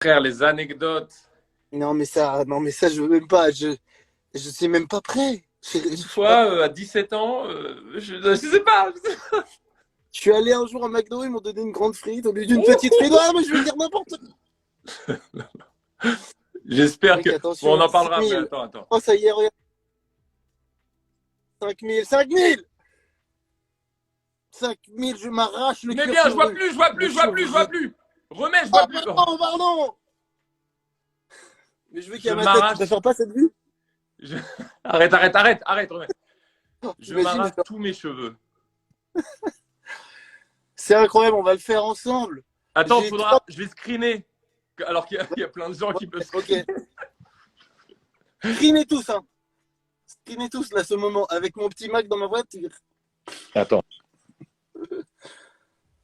Frère, les anecdotes. Non, mais ça, je veux même pas. Je suis même pas prêt. Une fois, à 17 ans, je sais pas. Je suis allé un jour à McDo, ils m'ont donné une grande frite au lieu d'une petite frite. Ouh, Ah, mais je vais dire n'importe quoi. j'espère que. Mec, Bon, on attention, en six parlera après. mille. Attends, attends. Oh, ça y est, regarde. 5 000, 5 000, je m'arrache le Mais cuir bien, je vois chevelu. plus, je vois Le plus, je vois plus, je vois cheveu. plus. Remets, je vois Ah, plus. Oh, pardon, pardon. Mais je veux qu'il y je ait ma tête. Tu m'arrache. préfères pas cette vue? je- Arrête, arrête, arrête, arrête, remets. Oh, Je t'imagines? m'arrache tous mes cheveux. C'est incroyable, on va le faire ensemble. Attends, J'ai trois. faudra. Je vais screener. Alors qu'il y a plein de gens qui peuvent Ok. screener. Screenez tous, hein. Screenez tous, là, ce moment, avec mon petit Mac dans ma voiture. Attends.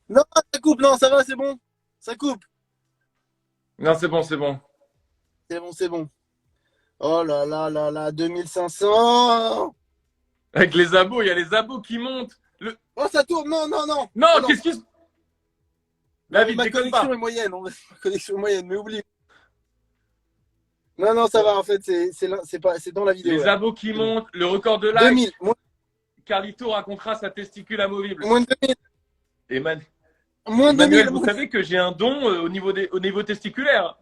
Non, ça coupe, non, ça va, c'est bon. Ça coupe. Non, c'est bon, c'est bon. C'est bon, c'est bon. Oh là là là là, 2500. Avec les abos, il y a les abos qui montent. Oh, ça tourne, non, non, non. Non, Oh, non. qu'est-ce qui se. Non, mais David, ma déconne connexion pas. est moyenne. Ma connexion est moyenne, mais oublie. Non, non, ça va, en fait, c'est dans la vidéo, Les là. abos qui C'est bon. montent, le record de likes. 2000, Carlito racontera sa testicule amovible. moins de 2000, Eman- moins de Emmanuel, 2000. vous savez que j'ai un don au niveau testiculaire.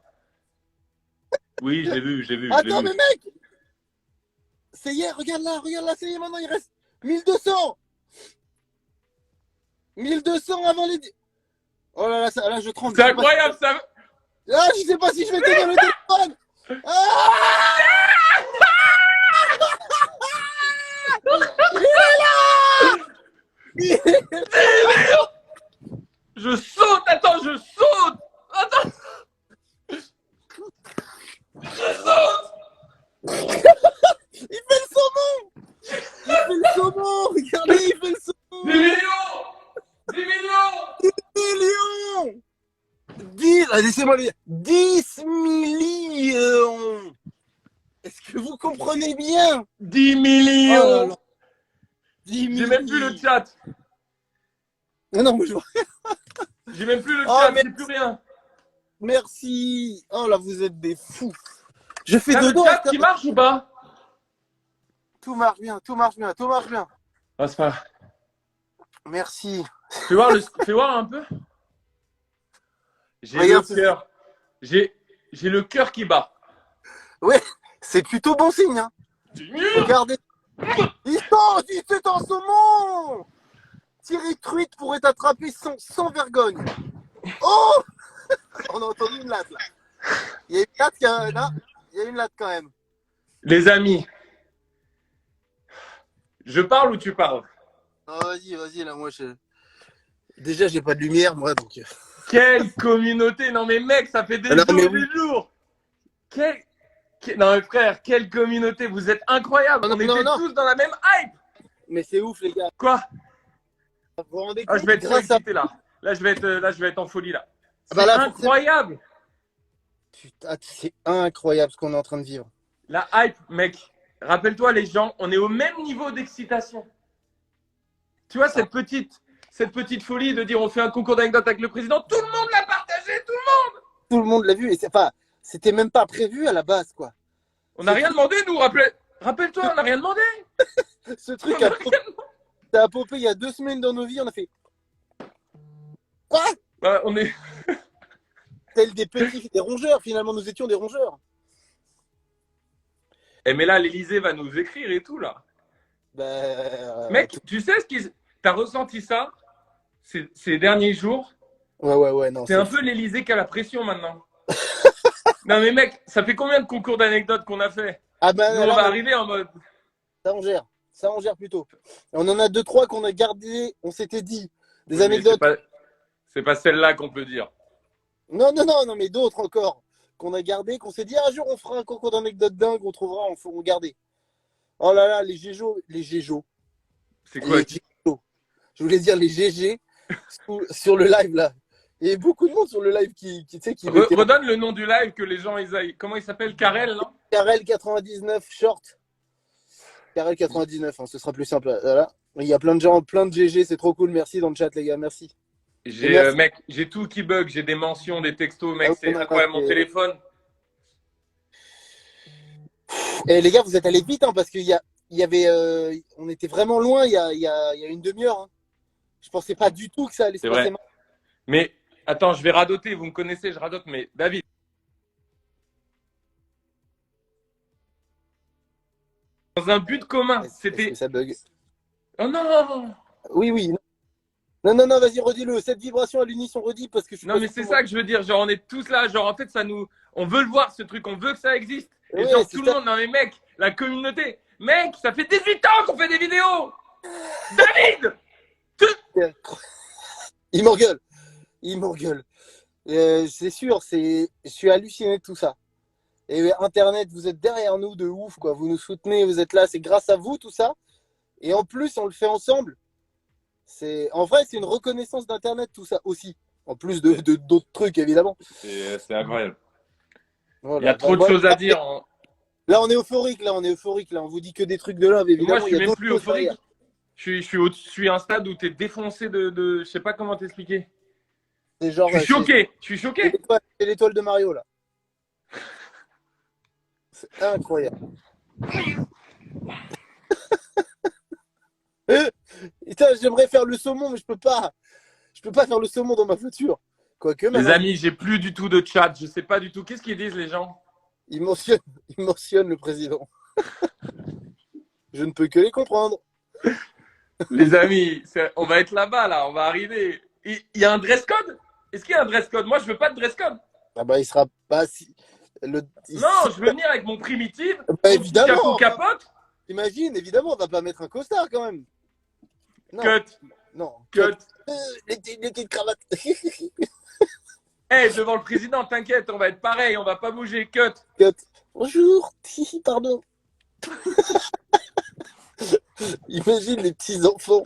Oui, je l'ai vu, je l'ai vu, je l'ai Attends, mais vu. mec, c'est hier, regarde là, ça y est, maintenant, il reste 1200. 1200 avant les. Oh là là, là je tremble. C'est incroyable, ça. Ah, je sais pas si je vais tenir le téléphone. Ah, Je saute, attends, je saute. Attends, je saute. il fait le saumon. Il fait le saumon. Regardez, il fait le 10 saumon. millions. 10 millions. Millions. 10, ah, laissez-moi le dire. 10 millions. Est-ce que vous comprenez bien? 10 Oh là millions. là. 10 J'ai même plus le millions. chat. Non, non, mais je vois. J'ai même plus le Oh, chat, mais j'ai plus rien. merci. Oh là, vous êtes des fous. Je fais T'as le dodo. chat qui marche ou pas? Tout marche bien, tout marche bien, tout marche bien. Ah, c'est pas grave. Merci. Fais voir un peu. J'ai le Regarde, cœur. J'ai le cœur qui bat. ouais, c'est plutôt bon signe. Hein. Regardez. C'est en saumon. Thierry Truite pourrait attraper sans vergogne. Oh, on a entendu une latte là. Il y a une latte là. Il y a une latte quand même. Les amis, je parle ou tu parles? Oh, vas-y là, moi je. Déjà, j'ai pas de lumière moi donc. Quelle communauté! Non mais mec, ça fait des Non, jours mais et oui. des jours! Non mais frère, quelle communauté! Vous êtes incroyables! Non, On non, était non. tous dans la même hype! Mais c'est ouf les gars. Quoi? Vous vous rendez Ah, compte je vais être trop grâce à. excité là. Là, je vais être en folie là. Ah bah C'est là, incroyable! putain, c'est incroyable ce qu'on est en train de vivre. La hype, mec. Rappelle-toi les gens, on est au même niveau d'excitation. Tu vois, cette petite folie de dire on fait un concours d'anecdotes avec le président, tout le monde l'a partagé, tout le monde. Tout le monde l'a vu et c'est pas. C'était même pas prévu à la base quoi. On Ce n'a rien truc, demandé, nous, rappelle-toi, on n'a rien demandé. ce truc On a a, rien... ça a popé il y a 2 semaines dans nos vies. On a fait quoi? On est... Tel des petits, des rongeurs. Finalement, nous étions des rongeurs. Eh, mais là, l'Elysée va nous écrire et tout, là. Ben, Mec, tu sais ce qu'ils... T'as ressenti ça ces derniers jours? ouais, non. C'est un peu l'Elysée qui a la pression maintenant. Non, mais mec, ça fait combien de concours d'anecdotes qu'on a fait? Ah ben Nous, on là, va arriver en mode... ça on gère plutôt. On en a 2, 3 qu'on a gardé. On s'était dit des Oui, mais anecdotes. c'est pas celle-là qu'on peut dire. Non, mais d'autres encore qu'on a gardé, qu'on s'est dit un jour on fera un concours d'anecdotes dingues, on trouvera, on garder. Oh là là, les géjos. C'est quoi? Les géjos. Je voulais dire les GG sur le live là. Il y a beaucoup de monde sur le live qui tu sais, qui mettait Redonne le nom du live que les gens, ils aillent. Comment il s'appelle? Karel, non? Karel 99 short. Karel 99, hein, ce sera plus simple. Voilà. Il y a plein de gens, plein de GG, c'est trop cool. Merci dans le chat, les gars, merci. Et merci. Mec, j'ai tout qui bug, j'ai des mentions, des textos, Ah mec, oui, c'est non, incroyable. Mon téléphone, et les gars, vous êtes allés vite, hein, parce il y avait, on était vraiment loin il y a une demi-heure. Hein. Je pensais pas du tout que ça allait se c'est passer vrai. maintenant. Mais attends, je vais radoter, vous me connaissez, je radote, mais David, dans un but commun, Est-ce que c'était. ça bug? Oh non! Oui, oui. Non, non, non, vas-y, redis-le. Cette vibration à l'unisson, redis, parce que je suis Non, pas mais sûr que tout c'est le ça monde. que je veux dire. Genre, on est tous là. Genre, en fait, ça nous. On veut le voir, ce truc. On veut que ça existe. Et Ouais, genre, c'est tout le ça. monde, non, mais mec, la communauté. Mec, ça fait 18 ans qu'on fait des vidéos! David! Il m'engueule. Il m'engueule. C'est sûr, je suis halluciné de tout ça. Et Internet, vous êtes derrière nous de ouf, quoi. Vous nous soutenez, vous êtes là. C'est grâce à vous, tout ça. Et en plus, on le fait ensemble. En vrai, c'est une reconnaissance d'Internet, tout ça aussi. En plus d'autres trucs, évidemment. C'est incroyable. Il y a Voilà. trop de choses à dire. Là, on est euphorique, là, on est euphorique, là. On vous dit que des trucs de love, Moi, je évidemment. Il suis y a même d'autres plus choses euphorique. derrière. Je suis à un stade où t'es défoncé de. Je sais pas comment t'expliquer. C'est genre, Je suis choqué. Je suis choqué. c'est l'étoile de Mario, là. C'est incroyable. Putain, j'aimerais faire le saumon, mais je peux pas. Je peux pas faire le saumon dans ma voiture. Quoique, Les maintenant, amis, j'ai plus du tout de chat. Je sais pas du tout. Qu'est-ce qu'ils disent, les gens? il mentionne, il mentionne le président. Je ne peux que les comprendre. Les amis, on va être là-bas, là. On va arriver. Il y a un dress code? Est-ce qu'il y a un dress code? Moi, je veux pas de dress code. Ah bah, il sera pas si. Non, je veux venir avec mon primitive, Bah, mon petit chapeau évidemment, capote. imagine, évidemment, on va pas mettre un costard quand même. Non, Cut, non. cut. Les petites cravates. Hey, devant le président, t'inquiète, on va être pareil, on va pas bouger. Cut. Cut. Bonjour. Pardon. Imagine les petits enfants.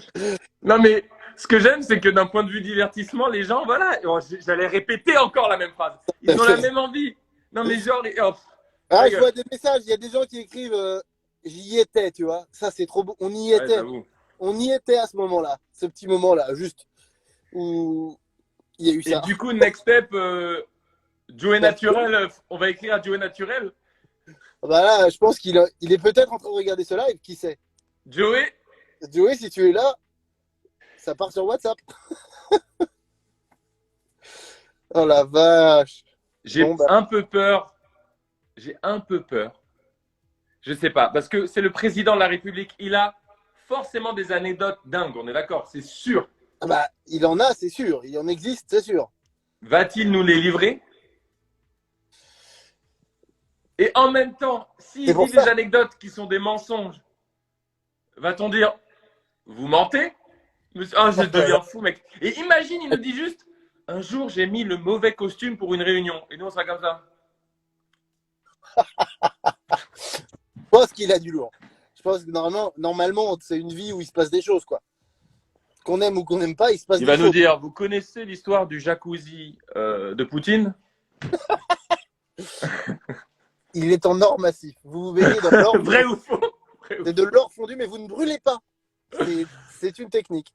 Non, mais ce que j'aime, c'est que d'un point de vue divertissement, les gens, voilà, j'allais répéter encore la même phrase. Ils ont la même envie. Non, mais genre, hop. Ah, je vois des messages. Il y a des gens qui écrivent j'y étais, tu vois. Ça, c'est trop beau. On y Ouais, était. j'avoue. On y était à ce moment-là. Ce petit moment-là, juste où il y a eu Et ça. du coup, next step, Joey Naturel, on va écrire à Joey Naturel. Bah là, je pense il est peut-être en train de regarder ce live. Qui sait? Joey, Joey, si tu es là, ça part sur WhatsApp. Oh la vache. j'ai Bon, bah, un peu peur. J'ai un peu peur. Je sais pas, parce que c'est le président de la République. Il a forcément des anecdotes dingues, on est d'accord, c'est sûr. ah bah, il en a, c'est sûr. Il en existe, c'est sûr. Va-t-il nous les livrer? Et en même temps, C'est s'il pour dit des ça. anecdotes qui sont des mensonges, va-t-on dire, vous mentez? Ah, je deviens fou, mec. Et imagine, il nous dit juste, un jour, j'ai mis le mauvais costume pour une réunion. Et nous, on sera comme ça. Je pense qu'il a du lourd. Je pense que normalement, c'est une vie où il se passe des choses, quoi. Qu'on aime ou qu'on n'aime pas, il se passe Il des va nous choses. dire, vous connaissez l'histoire du jacuzzi de Poutine? Il est en or massif. Vous vous baignez dans l'or. Vrai ou faux? C'est de l'or fondu, mais vous ne brûlez pas. C'est une technique.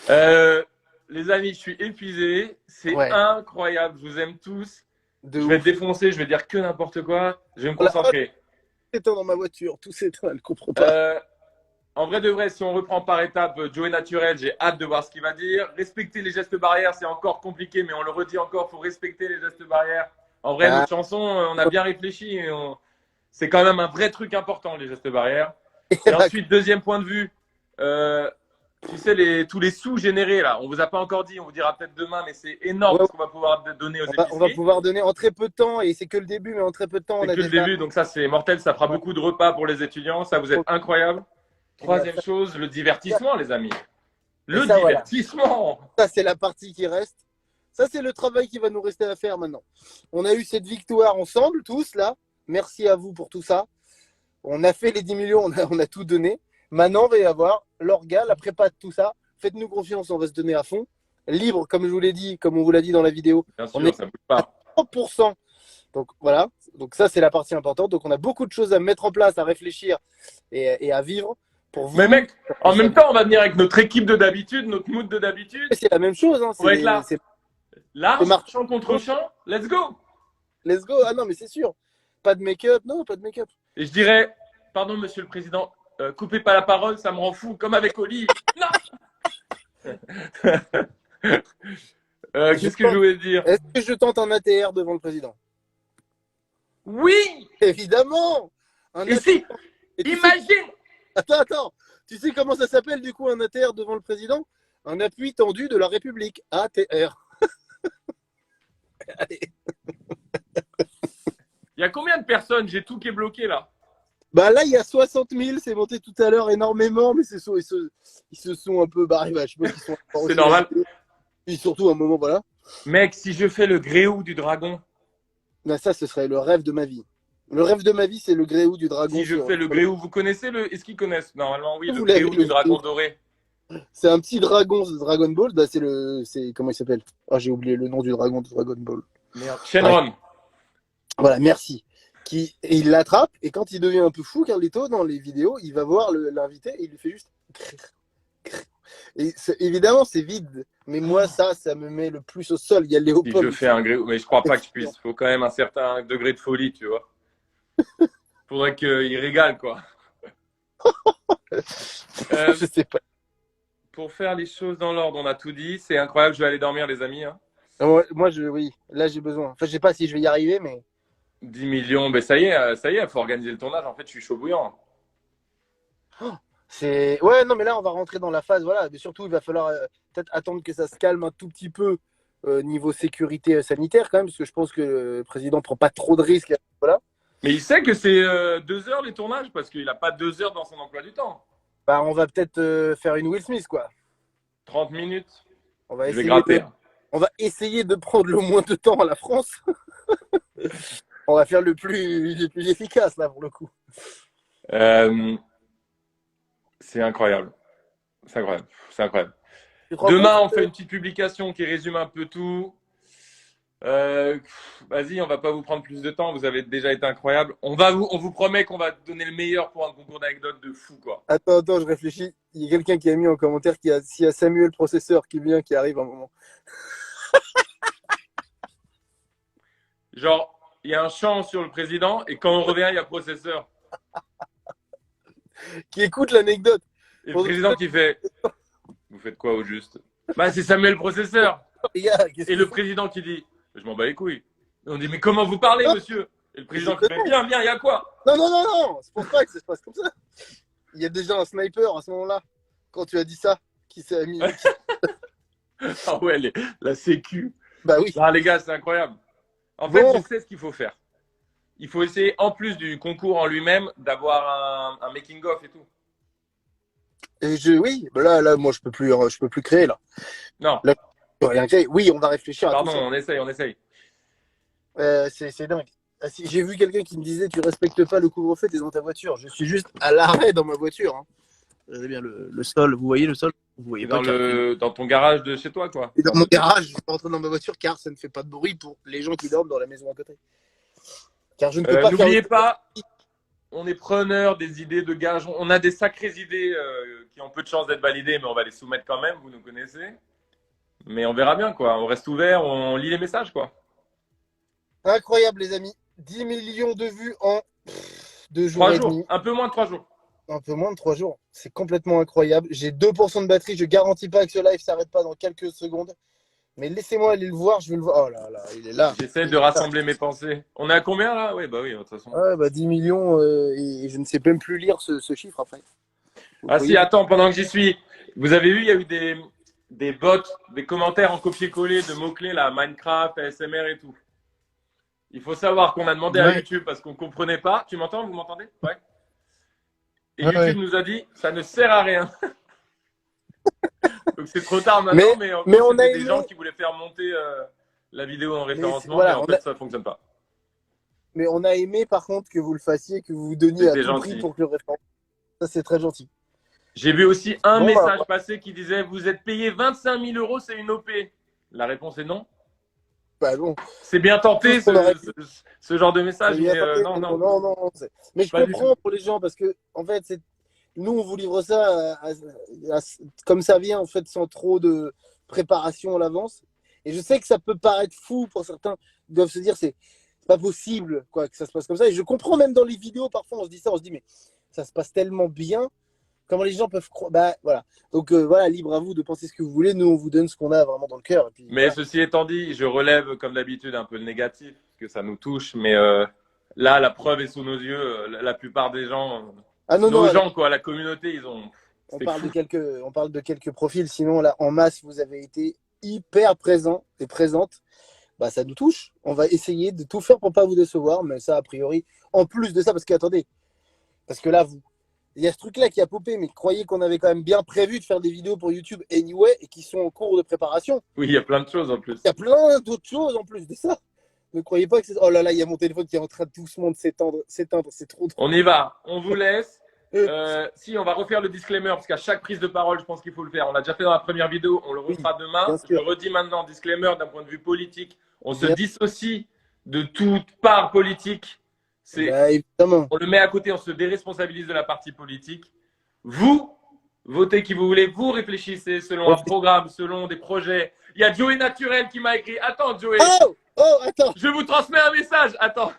Les amis, je suis épuisé. C'est Ouais. incroyable. Je vous aime tous. De Je vais ouf. te défoncer. Je vais dire que n'importe quoi. Je vais me Voilà. concentrer. Tout s'éteint dans ma voiture. Tout s'éteint, elle ne comprend pas. En vrai de vrai, si on reprend par étapes, Joey Naturel, j'ai hâte de voir ce qu'il va dire. Respecter les gestes barrières, c'est encore compliqué, mais on le redit encore, il faut respecter les gestes barrières. En vrai, notre chanson, on a bien réfléchi. C'est quand même un vrai truc important, les gestes barrières. Et ensuite, deuxième point de vue, tu sais, tous les sous générés, là, on vous a pas encore dit, on vous dira peut-être demain, mais c'est énorme ce qu'on va pouvoir donner aux épiceries. On va pouvoir donner en très peu de temps, et c'est que le début, mais en très peu de temps, on a C'est que le début, donc ça, c'est mortel. Ça fera beaucoup de repas pour les étudiants. Ça, vous êtes incroyable. Troisième chose, le divertissement, les amis. Le divertissement. Voilà. Ça, c'est la partie qui reste. Ça, c'est le travail qui va nous rester à faire maintenant. On a eu cette victoire ensemble, tous, là. Merci à vous pour tout ça. On a fait les 10 millions, on a tout donné. Maintenant, on va y avoir l'orga, la prépa de tout ça. Faites-nous confiance, on va se donner à fond. Libre, comme je vous l'ai dit, comme on vous l'a dit dans la vidéo. Bien sûr, on est ça ne bouge pas. à 100%. Donc voilà, donc ça c'est la partie importante. Donc on a beaucoup de choses à mettre en place, à réfléchir et à vivre Pour vous. Mais mec, en même temps, on va venir avec notre équipe de d'habitude, notre mood de d'habitude. C'est la même chose. Hein. On va être là. Large, Marc. champ contre champ, let's go. Let's go. Ah non, mais c'est sûr. Pas de make-up. Non, pas de make-up. Et je dirais, pardon, monsieur le président, coupez pas la parole, ça me rend fou, comme avec Oli. Non. Qu'est-ce que je voulais dire? Est-ce que je tente un ATR devant le président? Oui. Évidemment. Ici, imagine. Attends. Tu sais comment ça s'appelle du coup un ATR devant le président? Un appui tendu de la République. ATR. Allez. Il y a combien de personnes? J'ai tout qui est bloqué là. Bah là, il y a 60 000. C'est monté tout à l'heure énormément, mais ils se sont un peu barrés. Bah, je sais pas s'ils sont. C'est normal. Et surtout, à un moment, voilà. Mec, si je fais le gréou du dragon. Bah, ça, ce serait le rêve de ma vie. Le rêve de ma vie, c'est le gréou du dragon. Si je fais le gréou, vous connaissez le. Est-ce qu'ils connaissent? Normalement, oui, le Vous gréou l'avez, du dragon doré. C'est un petit dragon, ce Dragon Ball. Bah, c'est comment il s'appelle? Ah, j'ai oublié le nom du dragon de Dragon Ball. Merde. Shenron. Ouais. Voilà, merci. Et il l'attrape, et quand il devient un peu fou, Carlito, dans les vidéos, il va voir l'invité et il lui fait juste. Et évidemment, c'est vide. Mais moi, ça me met le plus au sol. Il y a Si Léopold. je fais un gréou, mais je crois pas que je puisse. Il faut quand même un certain degré de folie, tu vois. Faudrait qu'il régale, quoi. Je sais pas. Pour faire les choses dans l'ordre, on a tout dit. C'est incroyable. Je vais aller dormir, les amis. Hein. Moi, oui. Là, j'ai besoin. Enfin, je sais pas si je vais y arriver, mais. 10 millions, ben ça y est, faut organiser le tournage. En fait, je suis chaud bouillant. Ouais, non, mais là, on va rentrer dans la phase, voilà. Mais surtout, il va falloir peut-être attendre que ça se calme un tout petit peu niveau sécurité sanitaire, quand même, parce que je pense que le président prend pas trop de risques. Voilà. Mais il sait que c'est 2 heures les tournages, parce qu'il n'a pas 2 heures dans son emploi du temps. Bah, on va peut-être faire une Will Smith, quoi. 30 minutes. On va Je vais essayer gratter. on va essayer de prendre le moins de temps à la France. On va faire le plus efficace, là, pour le coup. C'est incroyable. C'est incroyable. C'est incroyable. Demain, on fait une petite publication qui résume un peu tout. Vas-y, on va pas vous prendre plus de temps. Vous avez déjà été incroyable. On vous promet qu'on va donner le meilleur pour un concours d'anecdotes de fou, quoi. Attends, je réfléchis. Il y a quelqu'un qui a mis en commentaire s'il y a Samuel Processeur qui vient, qui arrive un moment. Genre, il y a un chant sur le président et quand on revient, il y a processeur. Qui écoute l'anecdote. Et le président qui fait vous faites quoi au juste? Bah, c'est Samuel Processeur. Et le président qui dit je m'en bats les couilles. Et on dit mais comment vous parlez, monsieur? Et le président qui fait bien, il y a quoi? Non, c'est pour pas que ça se passe comme ça. Il y a déjà un sniper à ce moment-là, quand tu as dit ça, qui s'est mis. Ah ouais, la sécu. Bah oui. Ah, les gars, c'est incroyable. En fait, je sais ce qu'il faut faire. Il faut essayer, en plus du concours en lui-même, d'avoir un making-of et tout. Et oui, bah là, moi, je peux plus créer, là. Non. Là, je peux rien créer. Oui, on va réfléchir à tout ça. Pardon, on essaye. C'est dingue. J'ai vu quelqu'un qui me disait tu respectes pas le couvre-feu, t'es dans ta voiture. Je suis juste à l'arrêt dans ma voiture. Hein. Regardez bien le sol. Vous voyez le sol? Vous voyez pas dans ton garage de chez toi, quoi. Et dans mon garage, je suis rentré dans ma voiture car ça ne fait pas de bruit pour les gens qui dorment dans la maison à côté. Car je ne peux pas faire. N'oubliez pas, on est preneur des idées de gages. On a des sacrées idées qui ont peu de chances d'être validées, mais on va les soumettre quand même. Vous nous connaissez. Mais on verra bien, quoi. On reste ouvert, on lit les messages, quoi. Incroyable, les amis. 10 millions de vues en 2 jours. 3 jours. Un peu moins de 3 jours. Un peu moins de 3 jours. C'est complètement incroyable. J'ai 2% de batterie. Je garantis pas que ce live s'arrête pas dans quelques secondes. Mais laissez-moi aller le voir. Je vais le voir. Oh là là, il est là. J'essaie de rassembler mes pensées. On est à combien là? Oui, bah oui, de toute façon. Ouais, bah 10 millions et je ne sais même plus lire ce chiffre après. Si, attends, pendant que j'y suis. Vous avez vu, il y a eu des bots, des commentaires en copier-coller de mots-clés là, Minecraft, ASMR et tout. Il faut savoir qu'on a demandé à YouTube parce qu'on ne comprenait pas. Tu m'entends? Vous m'entendez? Ouais. Et YouTube nous a dit, ça ne sert à rien. Donc c'est trop tard maintenant, mais on a des gens qui voulaient faire monter la vidéo en référencement, mais en fait ça ne fonctionne pas. Mais on a aimé par contre que vous le fassiez, que vous vous donniez à tout prix pour que le référencement. Ça c'est très gentil. J'ai vu aussi un message passer qui disait vous êtes payé 25 000 €, c'est une OP. La réponse est non. Bah bon. C'est bien tenté ce genre de message, mais non. Mais je comprends pour les gens parce que en fait Nous, on vous livre ça comme ça vient, en fait, sans trop de préparation à l'avance. Et je sais que ça peut paraître fou pour certains. Ils doivent se dire, c'est pas possible quoi, que ça se passe comme ça. Et je comprends même dans les vidéos, parfois, on se dit ça, on se dit, mais ça se passe tellement bien. Comment les gens peuvent croire. Bah, voilà. Donc, voilà, libre à vous de penser ce que vous voulez. Nous, on vous donne ce qu'on a vraiment dans le cœur. Et puis, Mais voilà. ceci étant dit, je relève comme d'habitude un peu le négatif, parce que ça nous touche. Mais là, la preuve est sous nos yeux. La plupart des gens, Ah non, nos non, gens, quoi, la communauté, ils ont. on C'était parle fou. on parle de quelques profils. Sinon, là, en masse, vous avez été hyper présents et présentes. Bah, ça nous touche. On va essayer de tout faire pour pas vous décevoir, mais ça, a priori, en plus de ça, parce qu'attendez, parce que là, il y a ce truc-là qui a popé, mais croyez qu'on avait quand même bien prévu de faire des vidéos pour YouTube anyway et qui sont en cours de préparation. Oui, il y a plein de choses en plus. Il y a plein d'autres choses en plus de ça. Ne croyez pas que c'est. Oh là là, il y a mon téléphone qui est en train de doucement de s'éteindre. C'est trop drôle. On y va. On vous laisse. Si, on va refaire le disclaimer, parce qu'à chaque prise de parole, je pense qu'il faut le faire. On l'a déjà fait dans la première vidéo, on le Oui, refera demain. bien Je le sûr. redis maintenant, disclaimer d'un point de vue politique. On se Bien. dissocie de toute part politique. Bah, évidemment. On le met à côté, on se déresponsabilise de la partie politique. Vous, votez qui vous voulez, vous réfléchissez selon un programme, selon des projets. Il y a Joey Naturel qui m'a écrit. Attends, Joey. Oh, attends. Je vous transmets un message. Attends.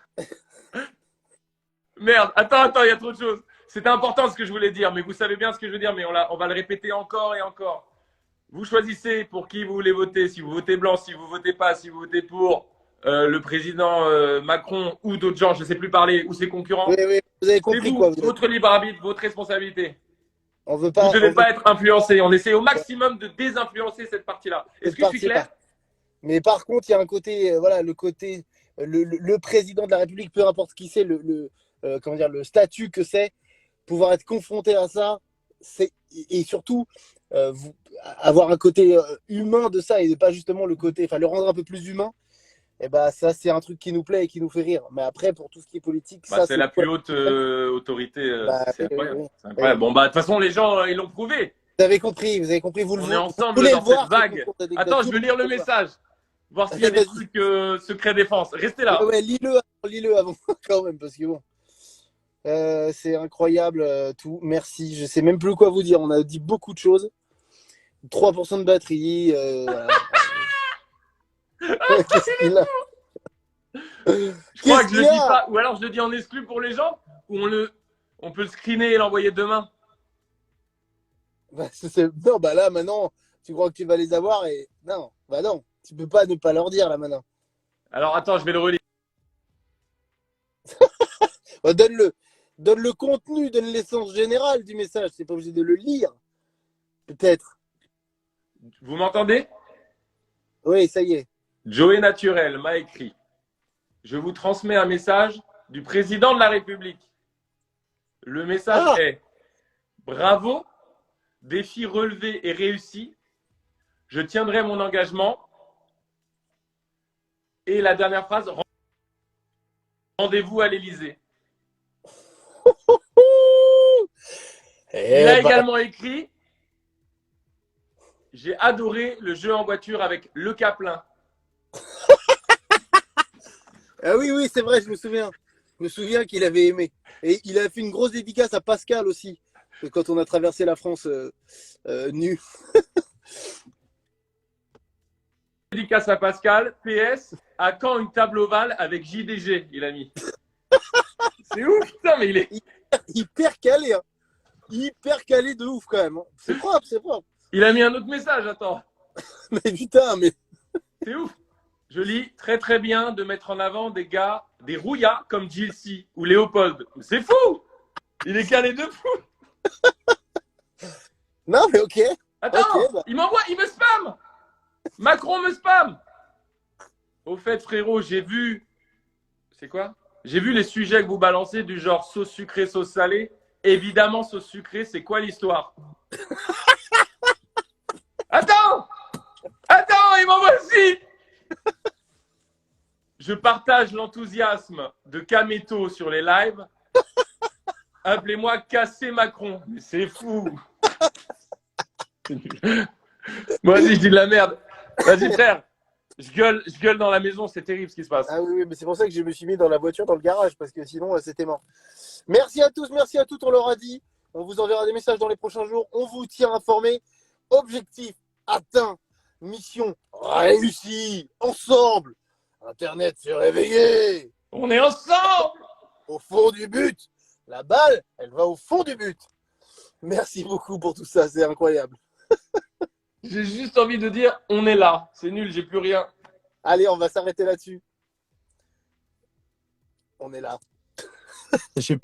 Merde, attends, il y a trop de choses. C'était important ce que je voulais dire, mais vous savez bien ce que je veux dire, mais on va le répéter encore et encore. Vous choisissez pour qui vous voulez voter, si vous votez blanc, si vous votez pas, si vous votez pour le président Macron ou d'autres gens, je ne sais plus parler, ou ses concurrents. Oui, oui, vous avez C'est compris vous, quoi. votre libre arbitre, votre responsabilité. On veut Vous pas. ne devez pas être influencé. On essaie au maximum de désinfluencer cette partie-là. Est-ce que je suis clair? Mais par contre, il y a un côté, voilà, le côté, le président de la République, peu importe qui c'est, comment dire, le statut que c'est, pouvoir être confronté à ça, et surtout avoir un côté humain de ça et pas justement le côté, enfin le rendre un peu plus humain. Et bah ça c'est un truc qui nous plaît et qui nous fait rire. Mais après pour tout ce qui est politique, Bah, ça c'est la plus haute autorité. bah, C'est incroyable. oui. C'est incroyable. Bon, bah, de toute façon, les gens, ils l'ont prouvé. Vous avez compris, vous On est ensemble voulez dans le voir, cette vague. Attends, je vais lire le message. Voir s'il y a des trucs secret défense. Restez là. Ouais, lis-le avant quand même, parce que bon. C'est incroyable tout. Merci. Je sais même plus quoi vous dire. On a dit beaucoup de choses. 3% de batterie. Voilà. Qu'est-ce qu'il a? Je crois que je le dis pas. Ou alors je le dis en exclu pour les gens. Ou on peut le screener et l'envoyer demain. Bah, non, bah là maintenant, tu crois que tu vas les avoir et non, bah non, tu peux pas ne pas leur dire là maintenant. Alors attends, je vais le relire. Bah, donne le contenu, donne l'essence générale du message. C'est pas obligé de le lire. Peut-être. Vous m'entendez? Oui, ça y est. Joey Naturel m'a écrit. Je vous transmets un message du président de la République. Le message est: bravo, défi relevé et réussi. Je tiendrai mon engagement. Et la dernière phrase, rendez-vous à l'Élysée. Il a également écrit: j'ai adoré le jeu en voiture avec Le Caplin. Ah oui, oui, c'est vrai, je me souviens. Je me souviens qu'il avait aimé. Et il a fait une grosse dédicace à Pascal aussi, quand on a traversé la France nue. Dédicace à Pascal. PS, à quand une table ovale avec JDG, il a mis. C'est ouf, putain, mais il est hyper calé. Hein. Hyper calé de ouf quand même. Hein. C'est propre, c'est propre. Il a mis un autre message, attends. Mais putain, mais. C'est ouf. Je lis très très bien de mettre en avant des gars, des rouillas comme Gilles ou Léopold. C'est fou. Il est calé de fou. Non, mais ok. Attends, okay, bah. il me spam. Macron me spam. Au fait, frérot, j'ai vu. C'est quoi? J'ai vu les sujets que vous balancez du genre sauce sucrée, sauce salée. Évidemment, sauce sucrée, c'est quoi l'histoire? Attends, il m'envoie aussi. Je partage l'enthousiasme de Kameto sur les lives. Appelez-moi Casser Macron. Mais c'est fou. Moi aussi, je dis de la merde. Vas-y, frère. Je gueule dans la maison. C'est terrible ce qui se passe. Ah oui, mais c'est pour ça que je me suis mis dans la voiture, dans le garage, parce que sinon, c'était mort. Merci à tous, merci à toutes, on leur a dit. On vous enverra des messages dans les prochains jours. On vous tient informé. Objectif atteint. Mission réussie. Ensemble. Internet s'est réveillé. On est ensemble. Au fond du but. La balle, elle va au fond du but. Merci beaucoup pour tout ça. C'est incroyable. J'ai juste envie de dire, on est là. C'est nul, j'ai plus rien. Allez, on va s'arrêter là-dessus. On est là. J'ai